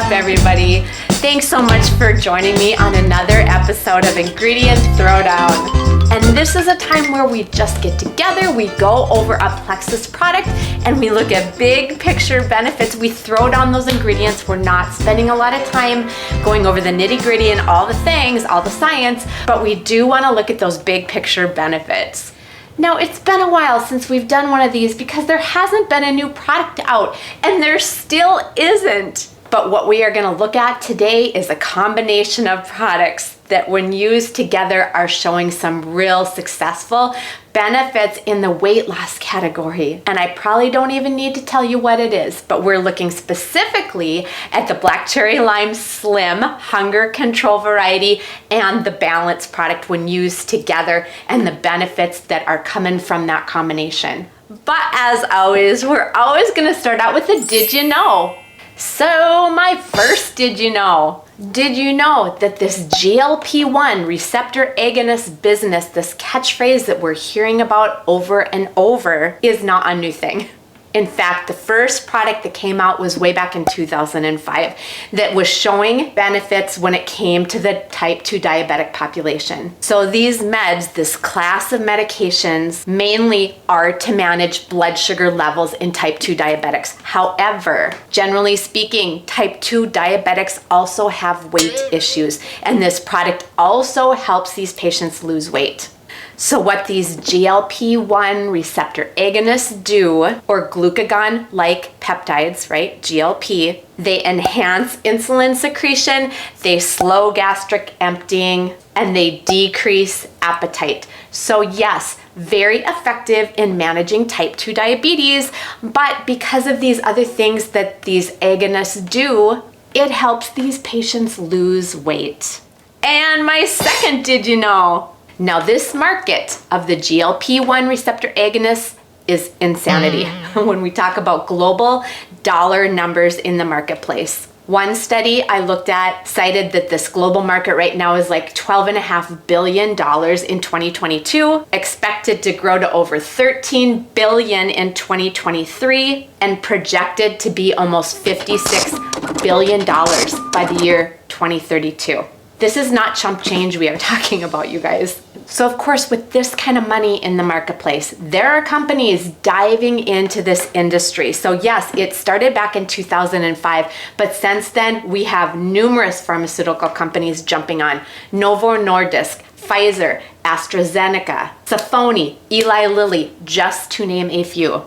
up, everybody? Thanks so much for joining me on another episode of Ingredient Throwdown. And this is a time where we just get together, we go over a Plexus product, and we look at big picture benefits. We throw down those ingredients. We're not spending a lot of time going over the nitty-gritty and all the things, all the science, but we do want to look at those big picture benefits. Now, it's been a while since we've done one of these because there hasn't been a new product out, and there still isn't. But what we are going to look at today is a combination of products that when used together are showing some real successful benefits in the weight loss category. And I probably don't even need to tell you what it is, but we're looking specifically at the Black Cherry Lime Slim Hunger Control variety and the Balance product when used together and the benefits that are coming from that combination. But as always, we're always going to start out with a did you know? So my first did you know? Did you know that this GLP-1 receptor agonist business, this catchphrase that we're hearing about over and over, is not a new thing? In fact, the first product that came out was way back in 2005 that was showing benefits when it came to the type 2 diabetic population. So these meds, this class of medications, mainly are to manage blood sugar levels in type 2 diabetics. However, generally speaking, type 2 diabetics also have weight issues, and this product also helps these patients lose weight. So what these GLP-1 receptor agonists do, or glucagon-like peptides, right, GLP, they enhance insulin secretion, they slow gastric emptying, and they decrease appetite. So yes, very effective in managing type 2 diabetes, but because of these other things that these agonists do, it helps these patients lose weight. And my second did you know? Now, this market of the GLP-1 receptor agonists is insanity when we talk about global dollar numbers in the marketplace. One study I looked at cited that this global market right now is like $12.5 billion in 2022, expected to grow to over $13 billion in 2023, and projected to be almost $56 billion by the year 2032. This is not chump change we are talking about, you guys. So of course, with this kind of money in the marketplace, there are companies diving into this industry. So yes, it started back in 2005, but since then we have numerous pharmaceutical companies jumping on. Novo Nordisk, Pfizer, AstraZeneca, Safoni, Eli Lilly, just to name a few.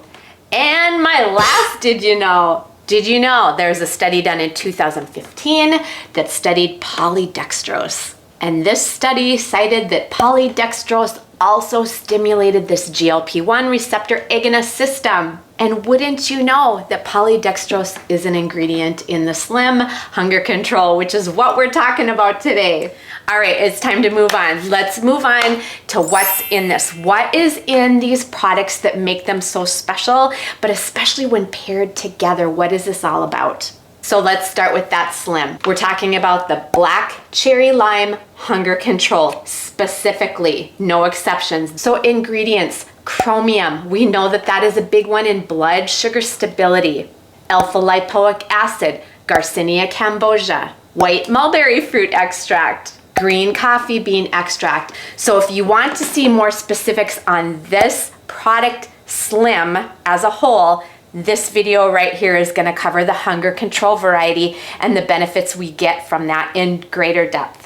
And my last did you know? Did you know there's a study done in 2015 that studied polydextrose? And this study cited that polydextrose also stimulated this GLP-1 receptor agonist system. And wouldn't you know that polydextrose is an ingredient in the Slim Hunger Control, which is what we're talking about today. All right, it's time to move on. Let's move on to what's in this. What is in these products that make them so special, but especially when paired together, what is this all about? So let's start with that Slim. We're talking about the Black Cherry Lime Hunger Control specifically, no exceptions. So ingredients, chromium, we know that that is a big one in blood sugar stability. Alpha lipoic acid, Garcinia cambogia, white mulberry fruit extract, green coffee bean extract. So if you want to see more specifics on this product Slim as a whole, this video right here is going to cover the Hunger Control variety and the benefits we get from that in greater depth.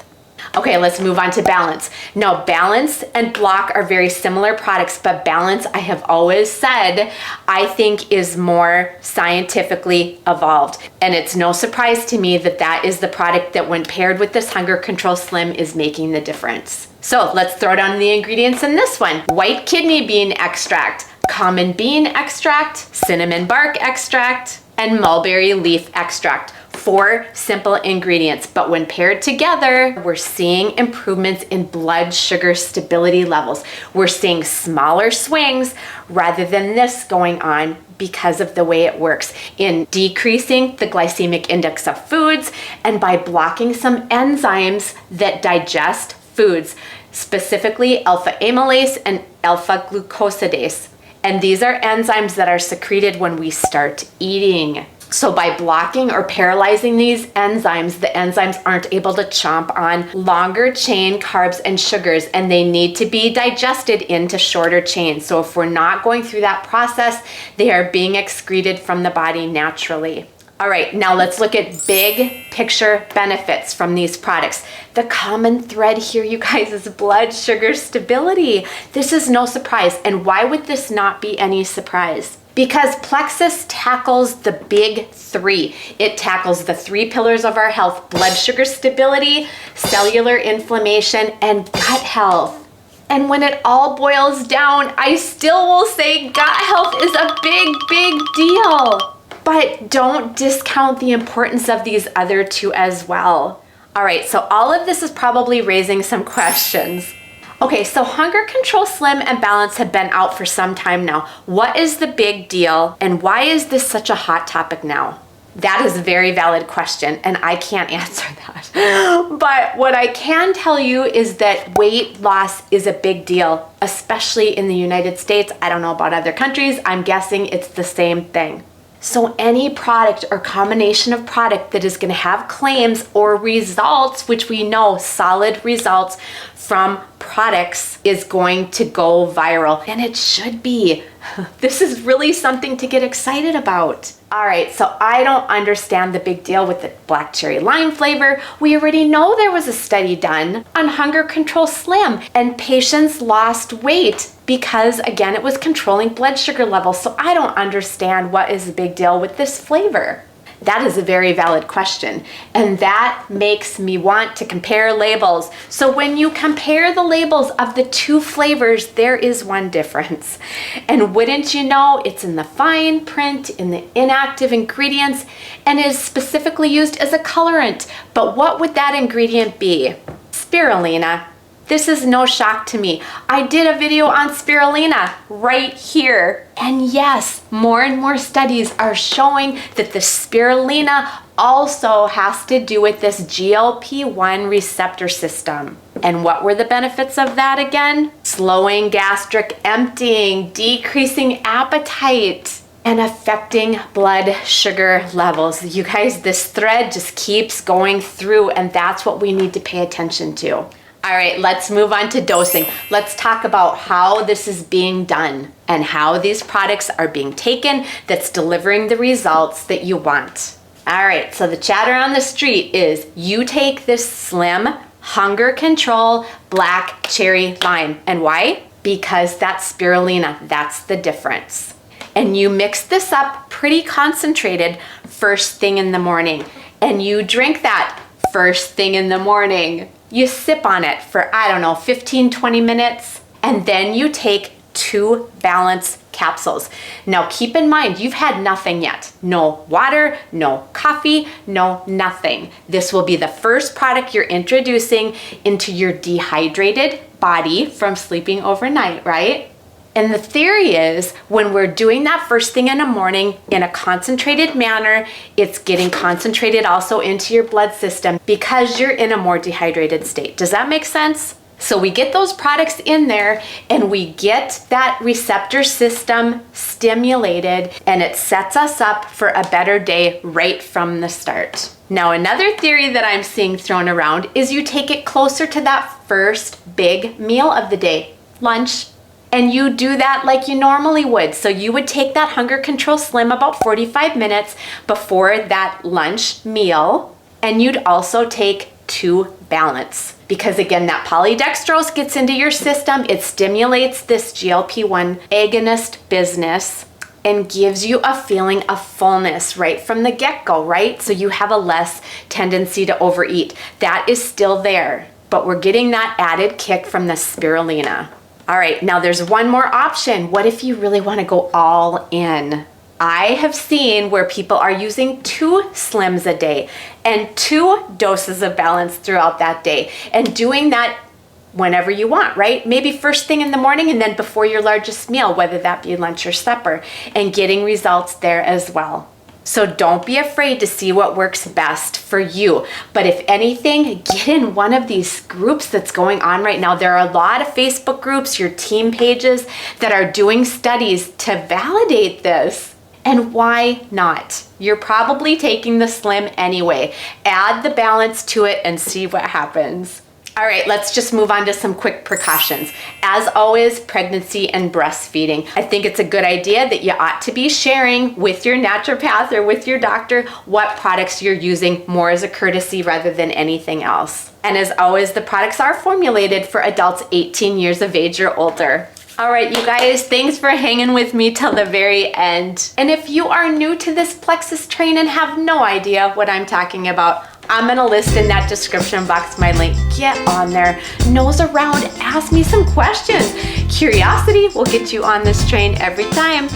Okay, let's move on to Balance. Now, Balance and Block are very similar products, but Balance, I have always said, I think is more scientifically evolved. And it's no surprise to me that that is the product that when paired with this Hunger Control Slim is making the difference. So let's throw down the ingredients in this one. White kidney bean extract, common bean extract, cinnamon bark extract, and mulberry leaf extract. 4 simple ingredients, but when paired together, we're seeing improvements in blood sugar stability levels. We're seeing smaller swings rather than this going on because of the way it works in decreasing the glycemic index of foods and by blocking some enzymes that digest foods, specifically alpha amylase and alpha glucosidase. And these are enzymes that are secreted when we start eating. So by blocking or paralyzing these enzymes, the enzymes aren't able to chomp on longer chain carbs and sugars, and they need to be digested into shorter chains. So if we're not going through that process, they are being excreted from the body naturally. All right, now let's look at big picture benefits from these products. The common thread here, you guys, is blood sugar stability. This is no surprise. And why would this not be any surprise? Because Plexus tackles the big three. It tackles the three pillars of our health: blood sugar stability, cellular inflammation, and gut health. And when it all boils down, I still will say gut health is a big, big deal. But don't discount the importance of these other two as well. All right, so all of this is probably raising some questions. Okay, so Hunger Control Slim and Balance have been out for some time now. What is the big deal, and why is this such a hot topic now? That is a very valid question, and I can't answer that. But what I can tell you is that weight loss is a big deal, especially in the United States. I don't know about other countries. I'm guessing it's the same thing. So any product or combination of product that is going to have claims or results, which we know solid results from products, is going to go viral. And it should be. This is really something to get excited about. All right, so I don't understand the big deal with the black cherry lime flavor. We already know there was a study done on Hunger Control Slim, and patients lost weight because, again, it was controlling blood sugar levels. So I don't understand what is the big deal with this flavor. That is a very valid question, and that makes me want to compare labels. So when you compare the labels of the two flavors, there is one difference. And wouldn't you know, it's in the fine print, in the inactive ingredients, and is specifically used as a colorant. But what would that ingredient be? Spirulina. This is no shock to me. I did a video on spirulina right here. And yes, more and more studies are showing that the spirulina also has to do with this GLP-1 receptor system. And what were the benefits of that again? Slowing gastric emptying, decreasing appetite, and affecting blood sugar levels. You guys, this thread just keeps going through, and that's what we need to pay attention to. All right, let's move on to dosing. Let's talk about how this is being done and how these products are being taken that's delivering the results that you want. All right, so the chatter on the street is you take this Slim Hunger Control Black Cherry Lime. And why? Because that's spirulina. That's the difference. And you mix this up pretty concentrated first thing in the morning. And you drink that first thing in the morning. You sip on it for, I don't know, 15, 20 minutes, and then you take 2 balance capsules. Now keep in mind, you've had nothing yet. No water, no coffee, no nothing. This will be the first product you're introducing into your dehydrated body from sleeping overnight, right? And the theory is when we're doing that first thing in the morning in a concentrated manner, it's getting concentrated also into your blood system because you're in a more dehydrated state. Does that make sense? So we get those products in there and we get that receptor system stimulated, and it sets us up for a better day right from the start. Now, another theory that I'm seeing thrown around is you take it closer to that first big meal of the day, lunch. And you do that like you normally would. So you would take that Hunger Control Slim about 45 minutes before that lunch meal. And you'd also take 2 Balance. Because again, that polydextrose gets into your system. It stimulates this GLP-1 agonist business and gives you a feeling of fullness right from the get-go, right? So you have a less tendency to overeat. That is still there, but we're getting that added kick from the spirulina. All right, now there's one more option. What if you really want to go all in? I have seen where people are using 2 Slims a day and 2 doses of Balance throughout that day, and doing that whenever you want, right? Maybe first thing in the morning and then before your largest meal, whether that be lunch or supper, and getting results there as well. So don't be afraid to see what works best for you. But if anything, get in one of these groups that's going on right now. There are a lot of Facebook groups, your team pages that are doing studies to validate this. And why not? You're probably taking the Slim anyway. Add the balance to it and see what happens. All right, let's just move on to some quick precautions. As always, pregnancy and breastfeeding. I think it's a good idea that you ought to be sharing with your naturopath or with your doctor what products you're using, more as a courtesy rather than anything else. And as always, the products are formulated for adults 18 years of age or older. All right, you guys, thanks for hanging with me till the very end. And if you are new to this Plexus train and have no idea what I'm talking about, I'm gonna list in that description box my link. Get on there, nose around, ask me some questions. Curiosity will get you on this train every time.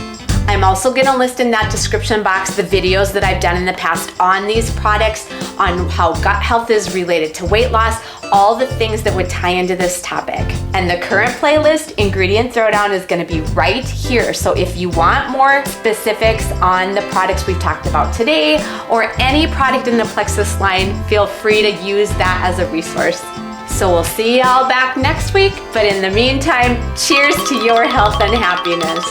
I'm also gonna list in that description box the videos that I've done in the past on these products, on how gut health is related to weight loss, all the things that would tie into this topic. And the current playlist, Ingredient Throwdown, is gonna be right here. So if you want more specifics on the products we've talked about today, or any product in the Plexus line, feel free to use that as a resource. So we'll see y'all back next week, but in the meantime, cheers to your health and happiness.